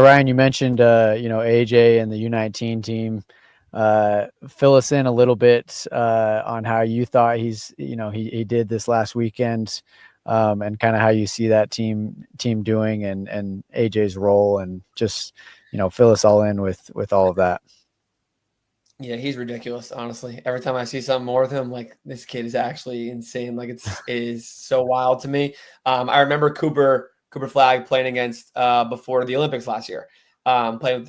Ryan, you mentioned AJ and the U19 team. Fill us in a little bit on how you thought he did this last weekend, and kind of how you see that team doing, and AJ's role, and just fill us all in with all of that. Yeah, he's ridiculous, honestly. Every time I see something more with him, like, this kid is actually insane. Like, it is so wild to me. I remember Cooper Flag playing against before the Olympics last year. Playing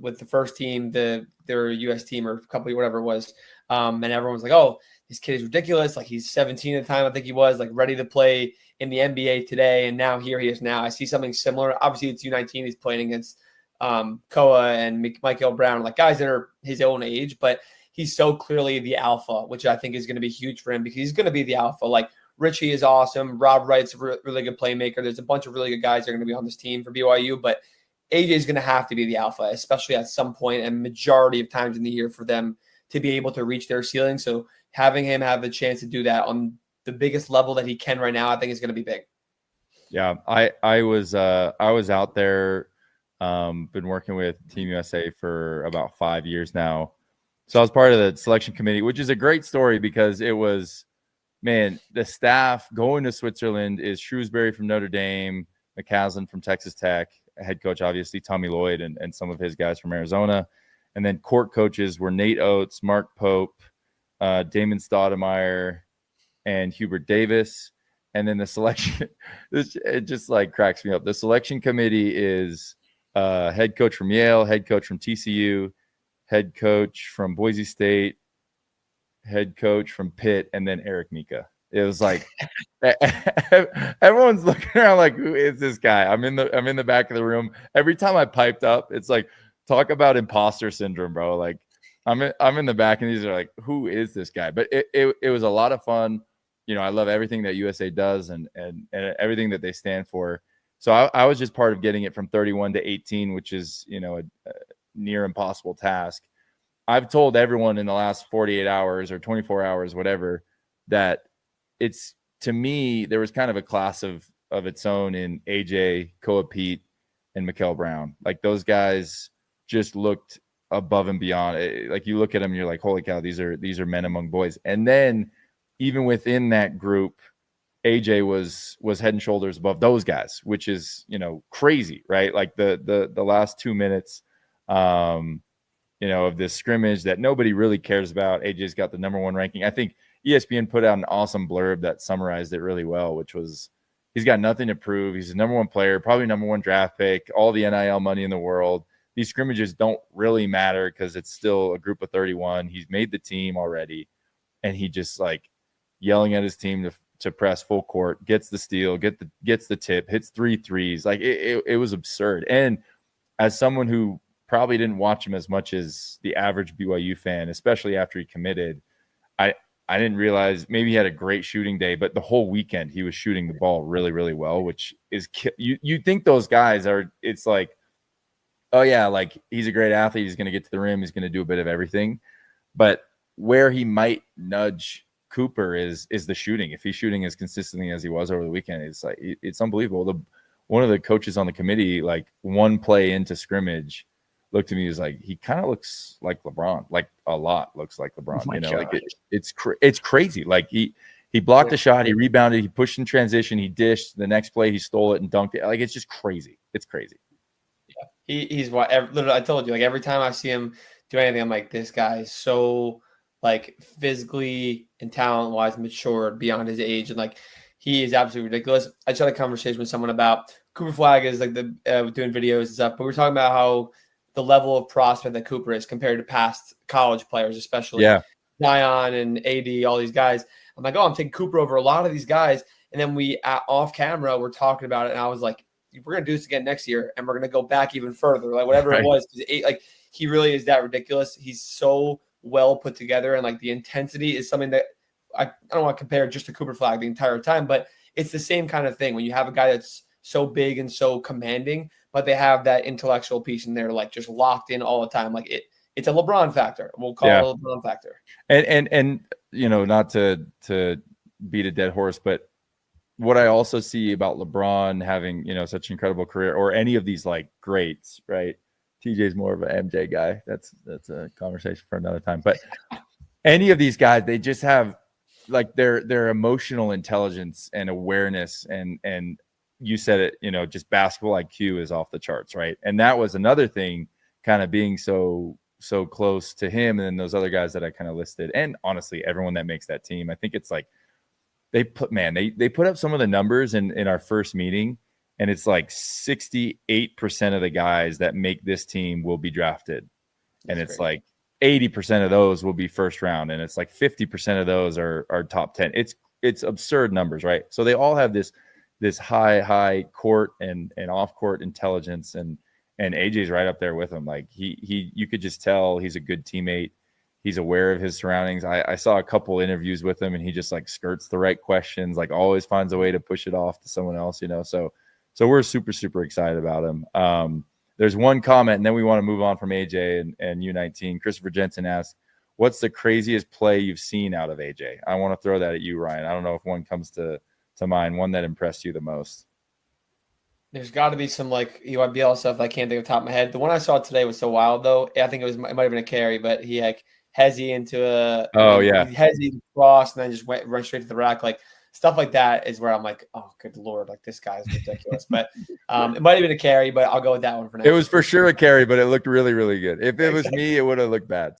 with the first team, their US team or a couple, whatever it was. And everyone was like, "Oh, this kid is ridiculous. Like, he's 17 at the time, I think he was, like, ready to play in the NBA today." And now here he is now. I see something similar. Obviously, it's U19 he's playing against, Koa and Michael Brown, like guys that are his own age, but he's so clearly the alpha, which I think is going to be huge for him because he's going to be the alpha. Like, Richie is awesome. Rob Wright's a really good playmaker. There's a bunch of really good guys that are going to be on this team for BYU, but AJ is going to have to be the alpha, especially at some point and majority of times in the year for them to be able to reach their ceiling. So having him have the chance to do that on the biggest level that he can right now, I think is going to be big. Yeah, I was out there. Been working with Team USA for about 5 years now. So I was part of the selection committee, which is a great story because it was, man, the staff going to Switzerland is Shrewsbury from Notre Dame, McCaslin from Texas Tech, head coach, obviously, Tommy Lloyd and some of his guys from Arizona. And then court coaches were Nate Oates, Mark Pope, Damon Stoudemire, and Hubert Davis. And then the selection, it just like cracks me up. The selection committee is head coach from Yale, head coach from TCU, head coach from Boise State, head coach from Pitt, and then Eric Mika. It was like everyone's looking around like, who is this guy? I'm in the back of the room. Every time I piped up, it's like, talk about imposter syndrome, bro. Like, I'm in the back, and these are like, who is this guy? But it was a lot of fun. I love everything that USA does and everything that they stand for. So I was just part of getting it from 31 to 18, which is, a near impossible task. I've told everyone in the last 48 hours or 24 hours, whatever, that it's, to me, there was kind of a class of its own in AJ, Koa Pete, and Mikel Brown. Like, those guys just looked above and beyond. Like, you look at them, and you're like, holy cow, these are men among boys. And then even within that group, AJ was head and shoulders above those guys, which is, crazy, right? Like the last 2 minutes, of this scrimmage that nobody really cares about. AJ's got the #1 ranking. I think ESPN put out an awesome blurb that summarized it really well, which was, he's got nothing to prove. He's a #1 player, probably #1 draft pick, all the NIL money in the world. These scrimmages don't really matter because it's still a group of 31. He's made the team already. And he just, like, yelling at his team to press full court, gets the steal, gets the tip, hits 3 threes. Like, it was absurd. And as someone who probably didn't watch him as much as the average BYU fan, especially after he committed, I didn't realize, maybe he had a great shooting day, but the whole weekend he was shooting the ball really, really well, which is, you think those guys are, it's like, oh yeah, like, he's a great athlete, he's going to get to the rim, he's going to do a bit of everything. But where he might nudge Cooper is the shooting. If he's shooting as consistently as he was over the weekend, it's like, it's unbelievable. One of the coaches on the committee, like, one play into scrimmage, looked at me, was like, he kind of looks like LeBron, like a lot looks like LeBron. Like, it's crazy. Like, he blocked a shot, he rebounded, he pushed in transition, he dished. The next play, he stole it and dunked it. Like, it's just crazy. It's crazy. Yeah, he's what, literally, I told you, like, every time I see him do anything, I'm like, this guy is so, like, physically and talent wise matured beyond his age, and like, he is absolutely ridiculous. I just had a conversation with someone about Cooper Flag is like doing videos and stuff, but we're talking about how the level of prospect that Cooper is compared to past college players, especially Zion and AD, all these guys. I'm like, I'm taking Cooper over a lot of these guys. And then off camera, we're talking about it. And I was like, we're going to do this again next year. And we're going to go back even further, like whatever it was. Like, he really is that ridiculous. He's so well put together. And like, the intensity is something that I don't want to compare just to Cooper Flag the entire time, but it's the same kind of thing when you have a guy that's so big and so commanding, but they have that intellectual piece and they're like just locked in all the time. Like, it's a LeBron factor. We'll call it a LeBron factor. And not to beat a dead horse, but what I also see about LeBron having, such an incredible career, or any of these like greats, right? TJ's more of an MJ guy. That's a conversation for another time. But any of these guys, they just have like their emotional intelligence and awareness, and you said it, just basketball IQ is off the charts, right? And that was another thing, kind of being so close to him, and then those other guys that I kind of listed, and honestly, everyone that makes that team. I think it's like they put up some of the numbers in our first meeting, and it's like 68% of the guys that make this team will be drafted. And it's like 80% of those will be first round. And it's like 50% of those are top 10. It's absurd numbers, right? So they all have this high court and off court intelligence, and AJ's right up there with them. Like you could just tell he's a good teammate. He's aware of his surroundings. I saw a couple interviews with him, and he just like skirts the right questions, like always finds a way to push it off to someone else, So we're super, super excited about him. There's one comment, and then we want to move on from AJ and U19. Christopher Jensen asks, what's the craziest play you've seen out of AJ? I want to throw that at you, Ryan. I don't know if one comes to mind, one that impressed you the most. There's got to be some like UIBL stuff I can't think of the top of my head. The one I saw today was so wild, though. I think it might have been a carry, but he like hezzy into hezzy cross, and then just run straight to the rack. Like stuff like that is where I'm like, oh, good Lord, like this guy's ridiculous. But it might have been a carry, but I'll go with that one for now. It was for sure a carry, but it looked really, really good. If it was me, it would have looked bad.